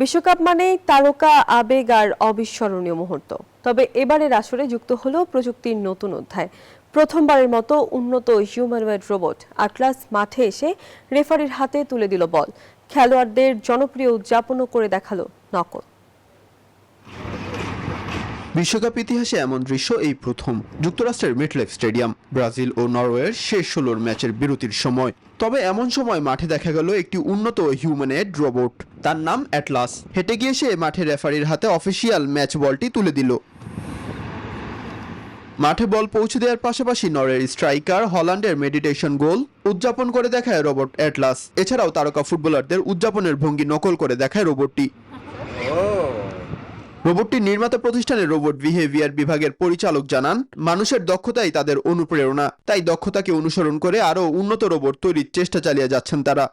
বিশ্বকাপ মানেই তারকা, আবেগ আর অবিস্মরণীয় মুহূর্ত। তবে এবারের আসরে যুক্ত হলো প্রযুক্তির নতুন অধ্যায়। প্রথমবারের মতো উন্নত হিউম্যানয়েড রোবট আটলাস মাঠে এসে রেফারির হাতে তুলে দিল বল। খেলোয়াড়দের জনপ্রিয় উদযাপনও করে দেখালো নকল। বিশ্বকাপ ইতিহাসে এমন দৃশ্য এই প্রথম। যুক্তরাষ্ট্রের মিডলাইফ স্টেডিয়াম, ব্রাজিল ও নরওয়ের শেষ 16 ম্যাচের বিরতির সময়। তবে এমন সময় মাঠে দেখা গেল একটি উন্নত হিউম্যানয়েড রোবট। তার নাম অ্যাটলাস। হেঁটে গিয়ে সে মাঠে রেফারির হাতে অফিসিয়াল ম্যাচ বলটি তুলে দিল। মাঠে বল পৌঁছে দেওয়ার পাশাপাশি নরওয়ের স্ট্রাইকার হল্যান্ডের মেডিটেশন গোল উদযাপন করে দেখায় রোবট অ্যাটলাস। এছাড়াও তারকা ফুটবলারদের উদযাপনের ভঙ্গি নকল করে দেখায় রোবটটি। রোবটটির নির্মাতা প্রতিষ্ঠানের রোবট বিহেভিয়ার বিভাগের পরিচালক জানান, মানুষের দক্ষতাই তাদের অনুপ্রেরণা। তাই দক্ষতাকে অনুসরণ করে আরো উন্নত রোবট তৈরির চেষ্টা চালিয়ে যাচ্ছেন তারা।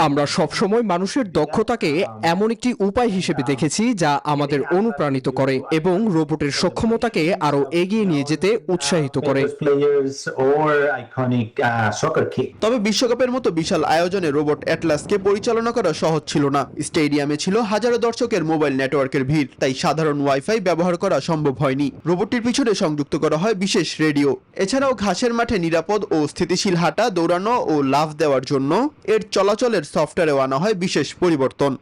আমরা সবসময় মানুষের দক্ষতাকে এমন একটি উপায় হিসেবে দেখেছি যা আমাদের অনুপ্রাণিত করে এবং রোবটের সক্ষমতাকে আরো এগিয়ে নিয়ে যেতে উৎসাহিত করে। তবে বিশ্বকাপের মতো বিশাল আয়োজনে রোবট অ্যাটলাসকে পরিচালনা করা সহজ ছিল না। স্টেডিয়ামে ছিল হাজারো দর্শকের মোবাইল নেটওয়ার্কের ভিড়, তাই সাধারণ ওয়াইফাই ব্যবহার করা সম্ভব হয়নি। রোবটটির পিছনে সংযুক্ত করা হয় বিশেষ রেডিও। এছাড়াও ঘাসের মাঠে নিরাপদ ও স্থিতিশীল হাঁটা, দৌড়ানো ও লাফ দেওয়ার জন্য এর চলাচলের সফটওয়্যারেও আনা হয় বিশেষ পরিবর্তন।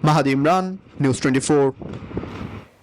মাহাদি ইমরান, নিউজ 24।